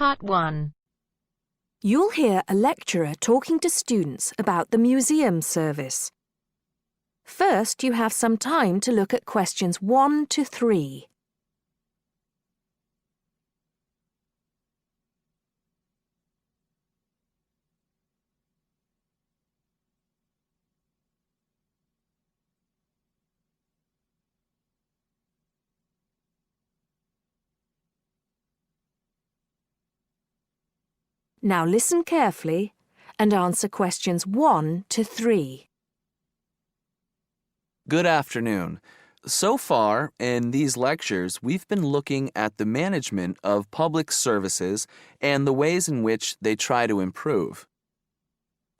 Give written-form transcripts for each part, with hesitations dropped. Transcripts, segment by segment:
Part 1. You'll hear a lecturer talking to students about the museum service. First, you have some time to look at questions 1 to 3. Now listen carefully and answer questions 1 to 3. Good afternoon. So far, in these lectures, we've been looking at the management of public services and the ways in which they try to improve.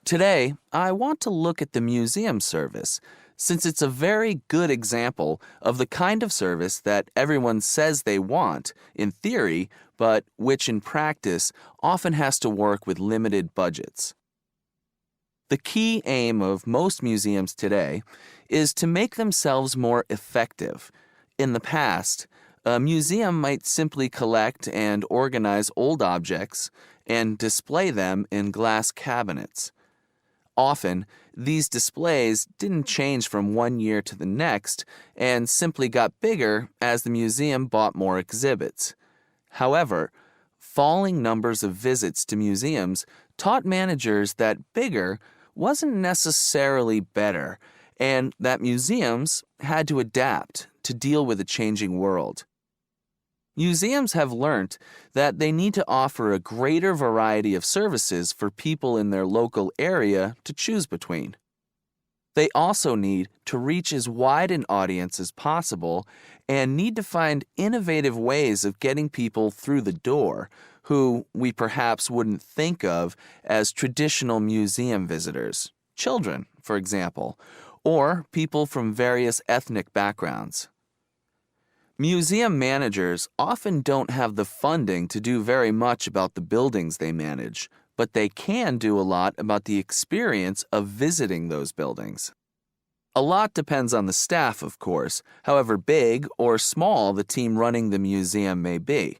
Today, I want to look at the museum service, since it's a very good example of the kind of service that everyone says they want, in theory, but which in practice often has to work with limited budgets. The key aim of most museums today is to make themselves more effective. In the past, a museum might simply collect and organize old objects and display them in glass cabinets. Often, these displays didn't change from one year to the next and simply got bigger as the museum bought more exhibits. However, falling numbers of visits to museums taught managers that bigger wasn't necessarily better, and that museums had to adapt to deal with a changing world. Museums have learned that they need to offer a greater variety of services for people in their local area to choose between. They also need to reach as wide an audience as possible and need to find innovative ways of getting people through the door who we perhaps wouldn't think of as traditional museum visitors, children, for example, or people from various ethnic backgrounds. Museum managers often don't have the funding to do very much about the buildings they manage, but they can do a lot about the experience of visiting those buildings. A lot depends on the staff, of course, however big or small the team running the museum may be.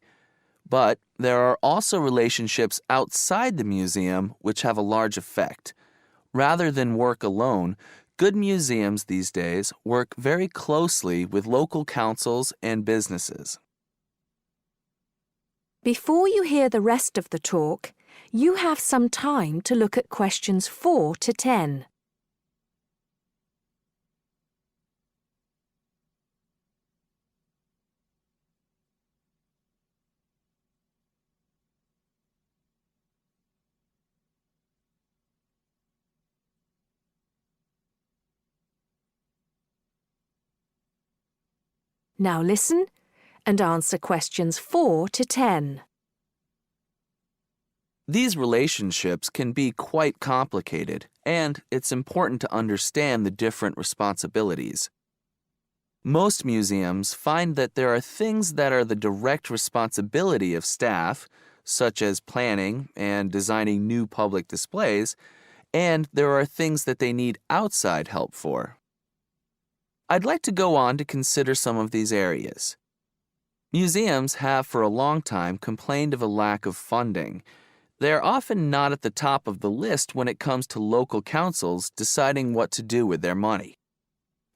But there are also relationships outside the museum which have a large effect. Rather than work alone, good museums these days work very closely with local councils and businesses. Before you hear the rest of the talk, you have some time to look at questions 4 to 10. Now listen and answer questions 4 to 10. These relationships can be quite complicated, and it's important to understand the different responsibilities. Most museums find that there are things that are the direct responsibility of staff, such as planning and designing new public displays, and there are things that they need outside help for. I'd like to go on to consider some of these areas. Museums have for a long time complained of a lack of funding. They're often not at the top of the list when it comes to local councils deciding what to do with their money.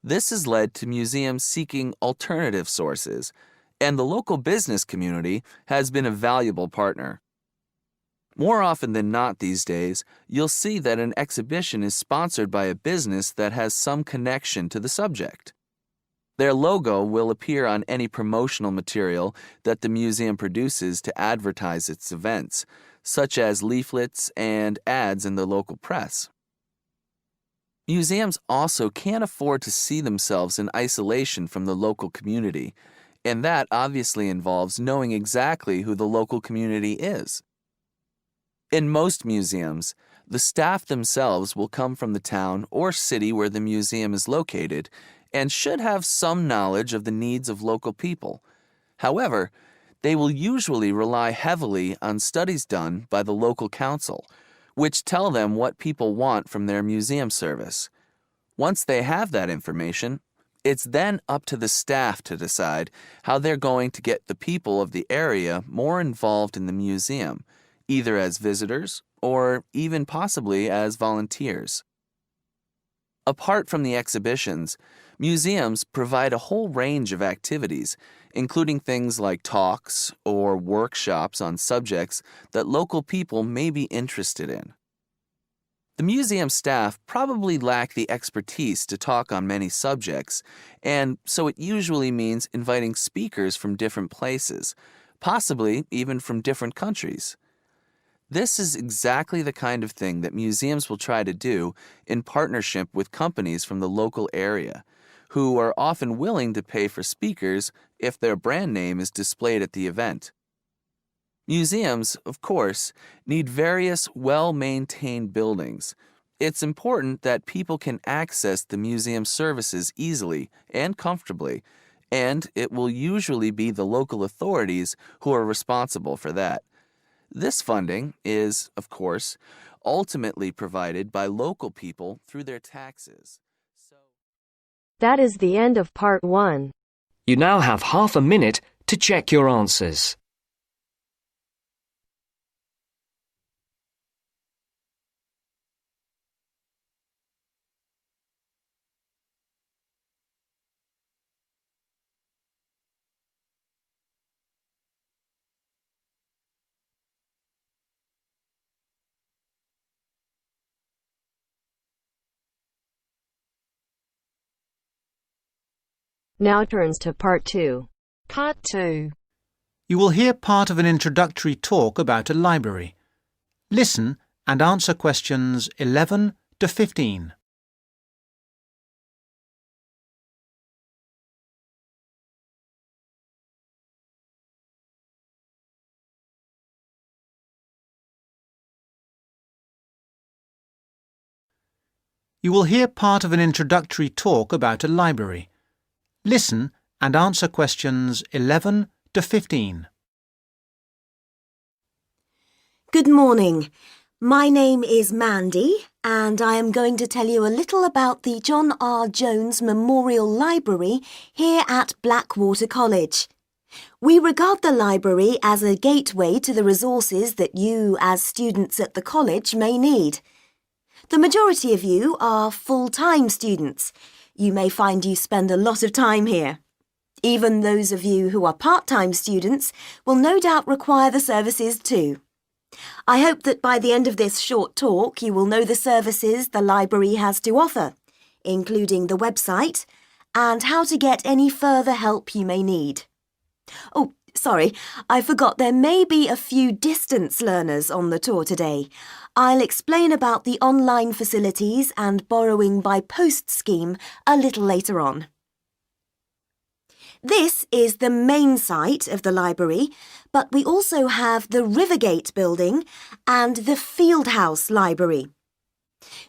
This has led to museums seeking alternative sources, and the local business community has been a valuable partner. More often than not these days, you'll see that an exhibition is sponsored by a business that has some connection to the subject. Their logo will appear on any promotional material that the museum produces to advertise its events, such as leaflets and ads in the local press. Museums also can't afford to see themselves in isolation from the local community, and that obviously involves knowing exactly who the local community is. In most museums, the staff themselves will come from the town or city where the museum is located and should have some knowledge of the needs of local people. However, they will usually rely heavily on studies done by the local council, which tell them what people want from their museum service. Once they have that information, It's then up to the staff to decide how they're going to get the people of the area more involved in the museum, either as visitors or even possibly as volunteers. Apart from the exhibitions, museums provide a whole range of activities, including things like talks or workshops on subjects that local people may be interested in. The museum staff probably lack the expertise to talk on many subjects, and so it usually means inviting speakers from different places, possibly even from different countries. This is exactly the kind of thing that museums will try to do in partnership with companies from the local area, who are often willing to pay for speakers if their brand name is displayed at the event. Museums, of course, need various well-maintained buildings. It's important that people can access the museum services easily and comfortably, and it will usually be the local authorities who are responsible for that. This funding is, of course, ultimately provided by local people through their taxes. That is the end of part 1. You now have half a minute to check your answers. Now turns to part 2. Part 2. You will hear part of an introductory talk about a library. Listen and answer questions 11 to 15. You will hear part of an introductory talk about a library. Listen and answer questions 11 to 15. Good morning. My name is Mandy, and I am going to tell you a little about the John R. Jones Memorial Library here at Blackwater College. We regard the library as a gateway to the resources that you, as students at the college, may need. The majority of you are full-time students. You may find you spend a lot of time here. Even those of you who are part-time students will no doubt require the services too. I hope that by the end of this short talk you will know the services the library has to offer, including the website and how to get any further help you may need. Oh, sorry, I forgot there may be a few distance learners on the tour today. I'll explain about the online facilities and borrowing by post scheme a little later on. This is the main site of the library, but we also have the Rivergate building and the Fieldhouse Library.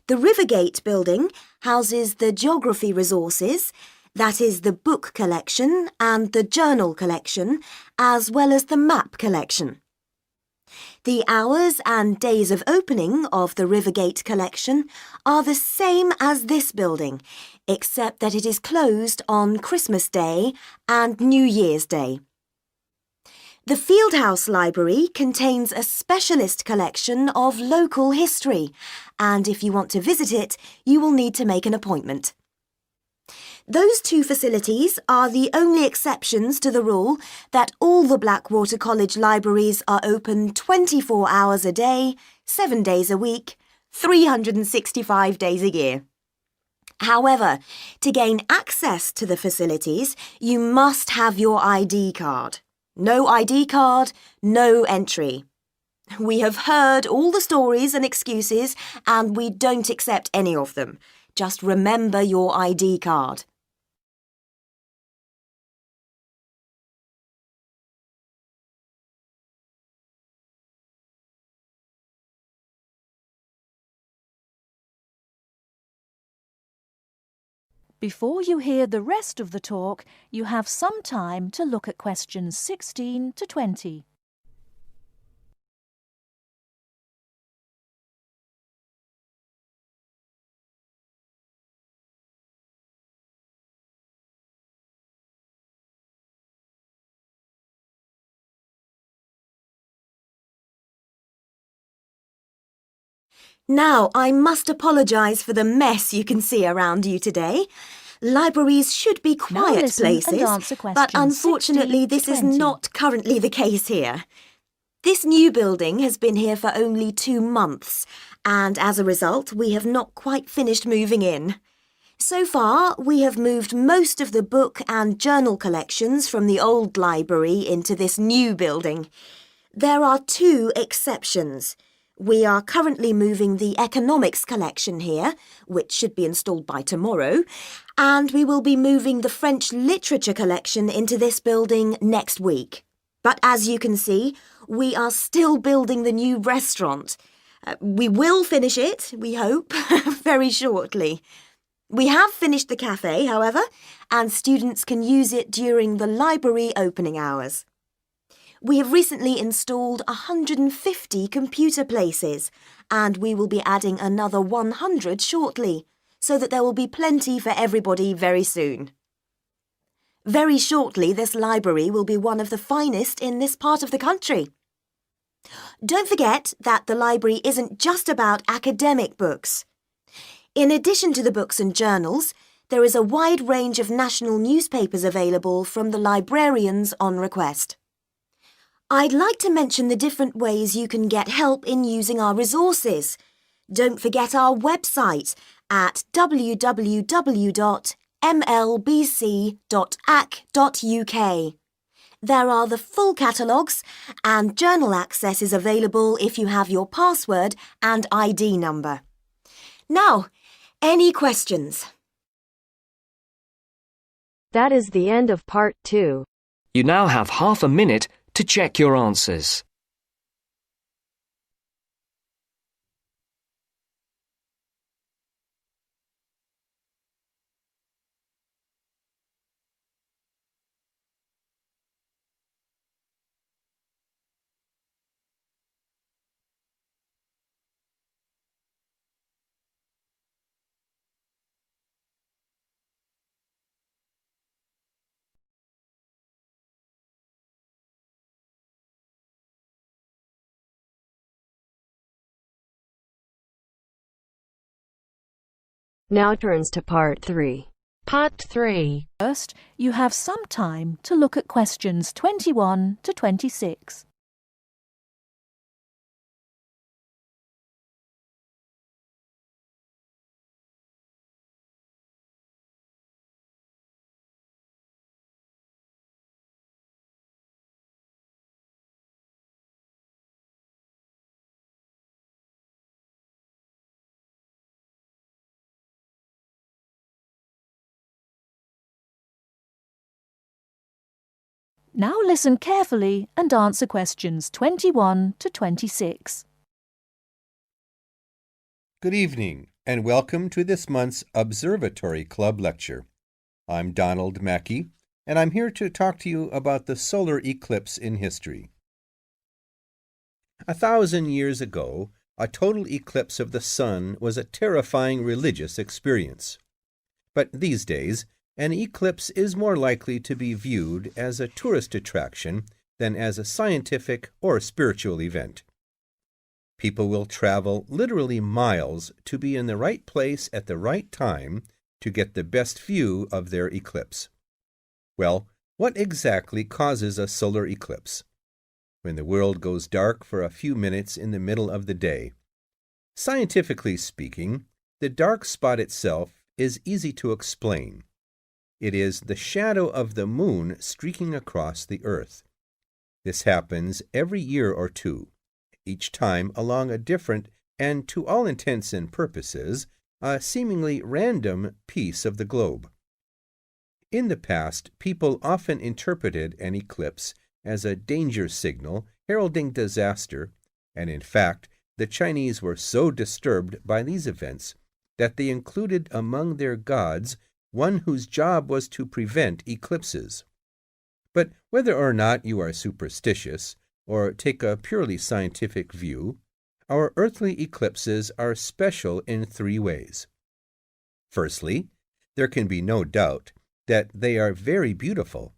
The Rivergate building houses the geography resources, that is the book collection and the journal collection, as well as the map collection. The hours and days of opening of the Rivergate collection are the same as this building, except that it is closed on Christmas Day and New Year's Day. The Fieldhouse Library contains a specialist collection of local history, and if you want to visit it, you will need to make an appointment. Those two facilities are the only exceptions to the rule that all the Blackwater College libraries are open 24 hours a day, 7 days a week, 365 days a year. However, to gain access to the facilities, you must have your ID card. No ID card, no entry. We have heard all the stories and excuses, and we don't accept any of them. Just remember your ID card. Before you hear the rest of the talk, you have some time to look at questions 16 to 20. Now, I must apologise for the mess you can see around you today. Libraries should be quiet listen and places, answer but questions unfortunately 16 to this is 20. not currently the case here. This new building has been here for only 2 months, and as a result, we have not quite finished moving in. So far, we have moved most of the book and journal collections from the old library into this new building. There are 2 exceptions. We are currently moving the economics collection here, which should be installed by tomorrow, and we will be moving the French literature collection into this building next week. But as you can see, we are still building the new restaurant. We will finish it, we hope, very shortly. We have finished the cafe, however, and students can use it during the library opening hours. We have recently installed 150 computer places, and we will be adding another 100 shortly, so that there will be plenty for everybody very soon. Very shortly, this library will be one of the finest in this part of the country. Don't forget that the library isn't just about academic books. In addition to the books and journals, there is a wide range of national newspapers available from the librarians on request. I'd like to mention the different ways you can get help in using our resources. Don't forget our website at www.mlbc.ac.uk. There are the full catalogues, and journal access is available if you have your password and ID number. Now, any questions? That is the end of part 2. You now have half a minute to check your answers. Now turns to part 3. Part 3. First, you have some time to look at questions 21 to 26. Now listen carefully and answer questions 21 to 26. Good evening, and welcome to this month's Observatory Club lecture. I'm Donald Mackey, and I'm here to talk to you about the solar eclipse in history. 1,000 years ago, a total eclipse of the sun was a terrifying religious experience. But these days, an eclipse is more likely to be viewed as a tourist attraction than as a scientific or spiritual event. People will travel literally miles to be in the right place at the right time to get the best view of their eclipse. Well, what exactly causes a solar eclipse? When the world goes dark for a few minutes in the middle of the day. Scientifically speaking, the dark spot itself is easy to explain. It is the shadow of the moon streaking across the earth. This happens every year or two, each time along a different and, to all intents and purposes, a seemingly random piece of the globe. In the past, people often interpreted an eclipse as a danger signal heralding disaster, and in fact, the Chinese were so disturbed by these events that they included among their gods one whose job was to prevent eclipses. But whether or not you are superstitious, or take a purely scientific view, our earthly eclipses are special in 3 ways. Firstly, there can be no doubt that they are very beautiful.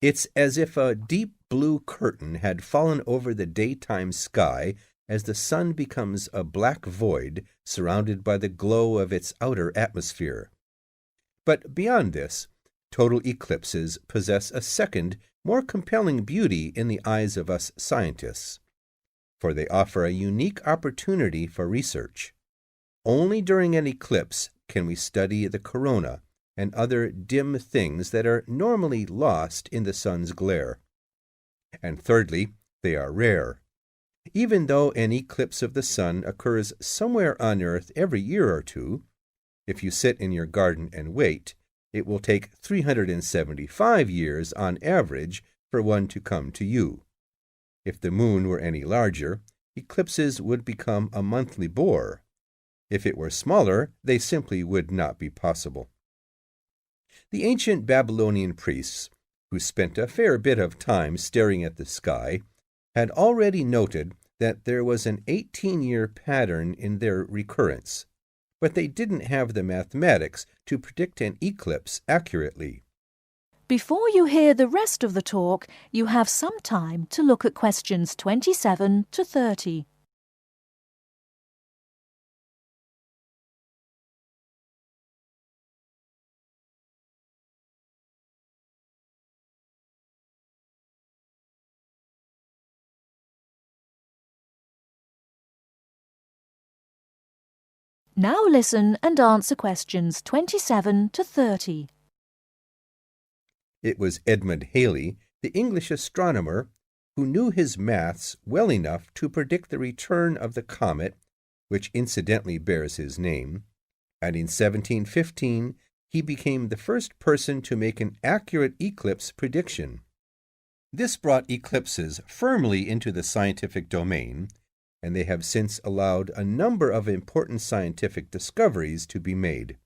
It's as if a deep blue curtain had fallen over the daytime sky as the sun becomes a black void surrounded by the glow of its outer atmosphere. But beyond this, total eclipses possess a second, more compelling beauty in the eyes of us scientists, for they offer a unique opportunity for research. Only during an eclipse can we study the corona and other dim things that are normally lost in the sun's glare. And thirdly, they are rare. Even though an eclipse of the sun occurs somewhere on Earth every year or two, if you sit in your garden and wait, it will take 375 years on average for one to come to you. If the moon were any larger, eclipses would become a monthly bore. If it were smaller, they simply would not be possible. The ancient Babylonian priests, who spent a fair bit of time staring at the sky, had already noted that there was an 18-year pattern in their recurrence, but they didn't have the mathematics to predict an eclipse accurately. Before you hear the rest of the talk, you have some time to look at questions 27 to 30. Now listen and answer questions 27 to 30. It was Edmund Halley, the English astronomer, who knew his maths well enough to predict the return of the comet, which incidentally bears his name, and in 1715 he became the first person to make an accurate eclipse prediction. This brought eclipses firmly into the scientific domain, and they have since allowed a number of important scientific discoveries to be made.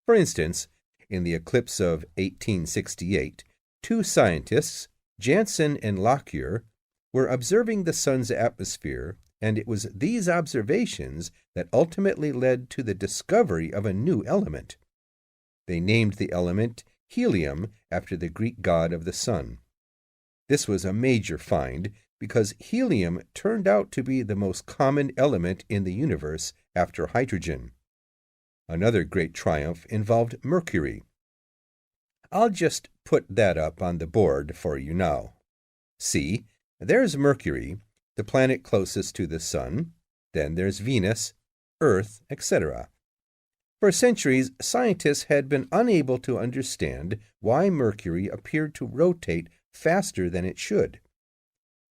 For instance, in the eclipse of 1868, two scientists, Janssen and Lockyer, were observing the sun's atmosphere, and it was these observations that ultimately led to the discovery of a new element. They named the element helium after the Greek god of the sun. This was a major find because helium turned out to be the most common element in the universe after hydrogen. Another great triumph involved mercury. I'll just put that up on the board for you now. See, there's Mercury, the planet closest to the sun. Then there's Venus, Earth, etc. For centuries, scientists had been unable to understand why Mercury appeared to rotate faster than it should.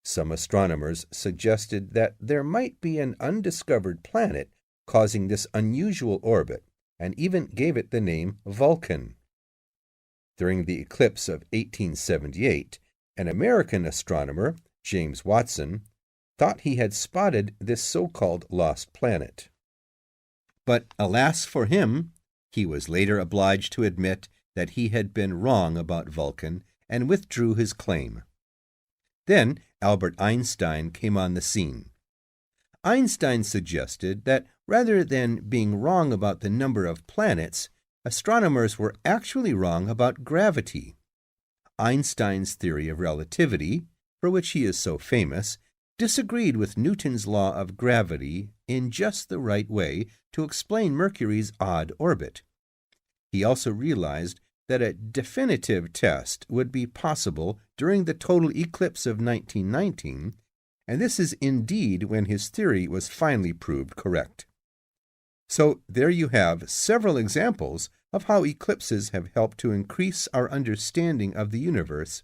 Some astronomers suggested that there might be an undiscovered planet causing this unusual orbit, and even gave it the name Vulcan. During the eclipse of 1878, an American astronomer, James Watson, thought he had spotted this so-called lost planet. But alas for him, he was later obliged to admit that he had been wrong about Vulcan and withdrew his claim. Then Albert Einstein came on the scene. Einstein suggested that rather than being wrong about the number of planets, astronomers were actually wrong about gravity. Einstein's theory of relativity, for which he is so famous, disagreed with Newton's law of gravity in just the right way to explain Mercury's odd orbit. He also realized that a definitive test would be possible during the total eclipse of 1919, and this is indeed when his theory was finally proved correct. So there you have several examples of how eclipses have helped to increase our understanding of the universe.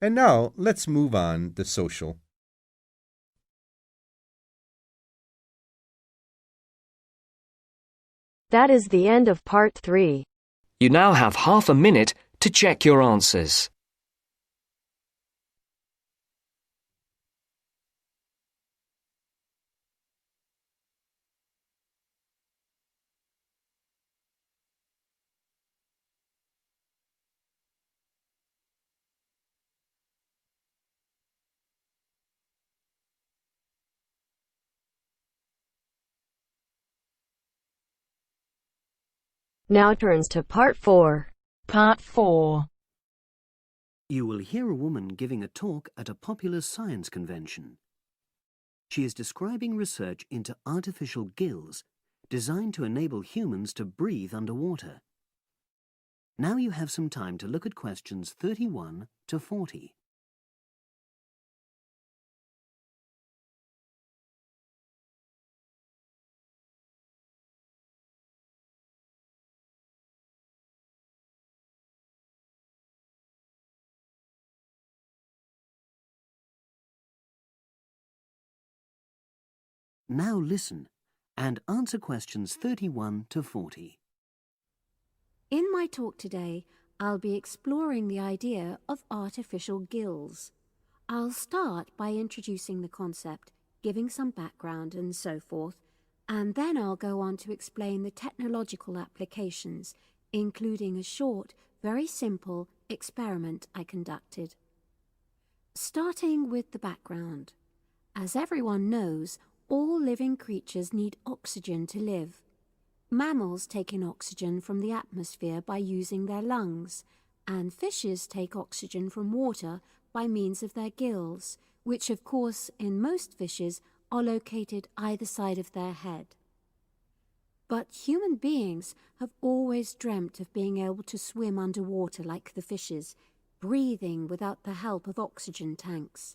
And now let's move on to social. That is the end of part 3. You now have half a minute to check your answers. Now turns to part 4. Part 4. You will hear a woman giving a talk at a popular science convention. She is describing research into artificial gills designed to enable humans to breathe underwater. Now you have some time to look at questions 31 to 40. Now listen and answer questions 31 to 40. In my talk today, I'll be exploring the idea of artificial gills. I'll start by introducing the concept, giving some background and so forth, and then I'll go on to explain the technological applications, including a short, very simple experiment I conducted. Starting with the background. As everyone knows, all living creatures need oxygen to live. Mammals take in oxygen from the atmosphere by using their lungs, and fishes take oxygen from water by means of their gills, which of course in most fishes are located either side of their head. But human beings have always dreamt of being able to swim underwater like the fishes, breathing without the help of oxygen tanks.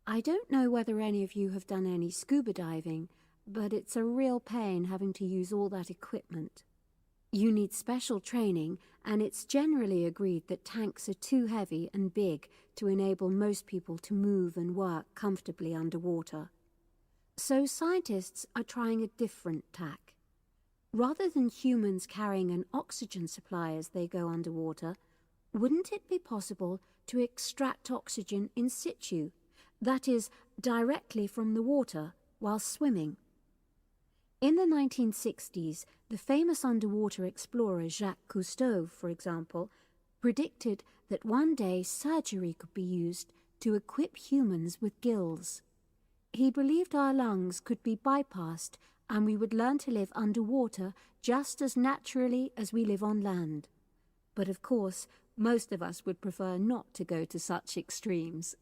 I don't know whether any of you have done any scuba diving, but it's a real pain having to use all that equipment. You need special training, and it's generally agreed that tanks are too heavy and big to enable most people to move and work comfortably underwater. So scientists are trying a different tack. Rather than humans carrying an oxygen supply as they go underwater, wouldn't it be possible to extract oxygen in situ? That is, directly from the water while swimming. In the 1960s, the famous underwater explorer Jacques Cousteau, for example, predicted that one day surgery could be used to equip humans with gills. He believed our lungs could be bypassed and we would learn to live underwater just as naturally as we live on land. But of course, most of us would prefer not to go to such extremes.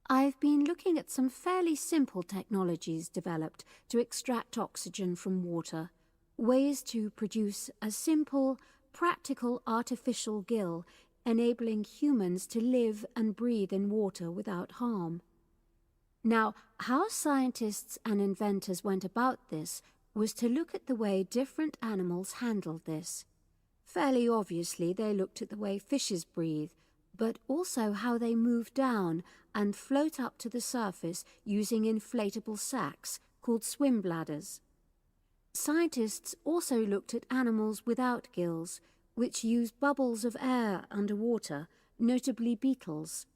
I've been looking at some fairly simple technologies developed to extract oxygen from water, ways to produce a simple, practical artificial gill, enabling humans to live and breathe in water without harm. Now, how scientists and inventors went about this was to look at the way different animals handled this. Fairly obviously, they looked at the way fishes breathe, but also how they move down and float up to the surface using inflatable sacs called swim bladders. Scientists also looked at animals without gills, which use bubbles of air underwater, notably beetles.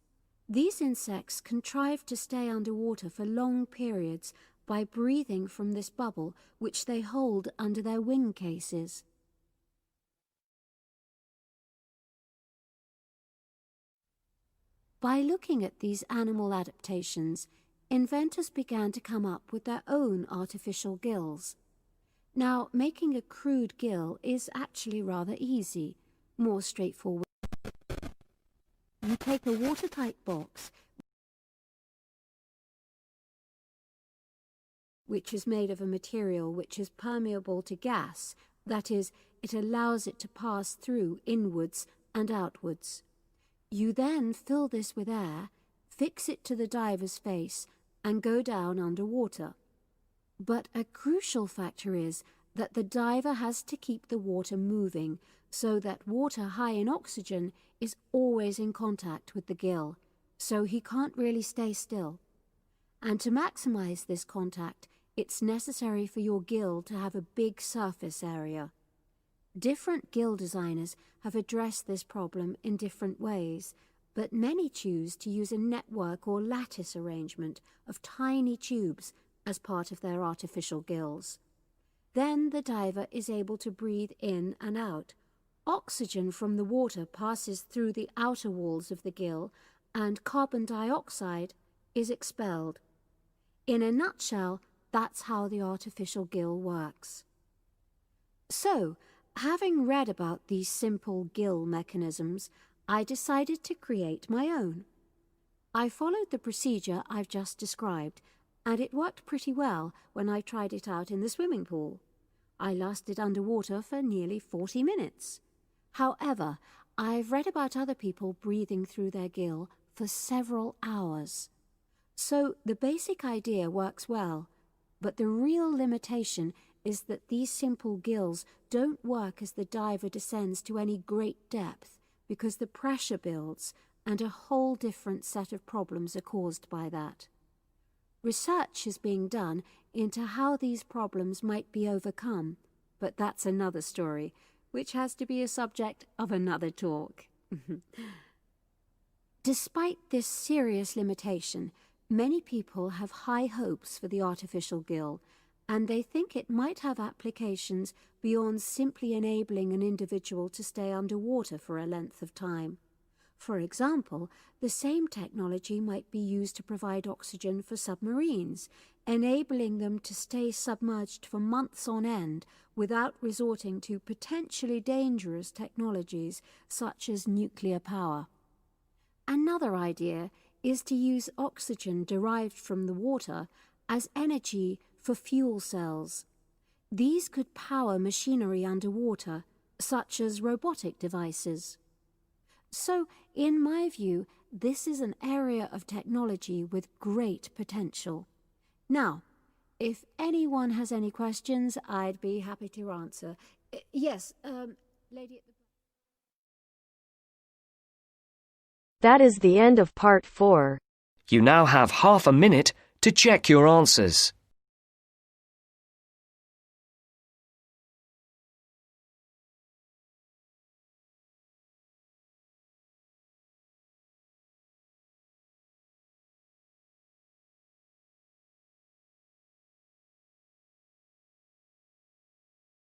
These insects contrive to stay underwater for long periods by breathing from this bubble, which they hold under their wing cases. By looking at these animal adaptations, inventors began to come up with their own artificial gills. Now, making a crude gill is actually rather easy, more straightforward. You take a watertight box, which is made of a material which is permeable to gas, that is, it allows it to pass through inwards and outwards. You then fill this with air, fix it to the diver's face, and go down underwater. But a crucial factor is that the diver has to keep the water moving so that water high in oxygen is always in contact with the gill, so he can't really stay still. And to maximize this contact, it's necessary for your gill to have a big surface area. Different gill designers have addressed this problem in different ways, but many choose to use a network or lattice arrangement of tiny tubes as part of their artificial gills. Then the diver is able to breathe in and out. Oxygen from the water passes through the outer walls of the gill, and carbon dioxide is expelled. In a nutshell, that's how the artificial gill works. So, having read about these simple gill mechanisms, I decided to create my own. I followed the procedure I've just described and it worked pretty well when I tried it out in the swimming pool. I lasted underwater for nearly 40 minutes. However, I've read about other people breathing through their gill for several hours. So the basic idea works well, but the real limitation is that these simple gills don't work as the diver descends to any great depth because the pressure builds and a whole different set of problems are caused by that. Research is being done into how these problems might be overcome, but that's another story, which has to be a subject of another talk. Despite this serious limitation, many people have high hopes for the artificial gill, and they think it might have applications beyond simply enabling an individual to stay underwater for a length of time. For example, the same technology might be used to provide oxygen for submarines, enabling them to stay submerged for months on end without resorting to potentially dangerous technologies such as nuclear power. Another idea is to use oxygen derived from the water as energy for fuel cells. These could power machinery underwater, such as robotic devices. So, in my view, this is an area of technology with great potential. Now, if anyone has any questions, I'd be happy to answer. Yes, lady at the... That is the end of part 4. You now have half a minute to check your answers.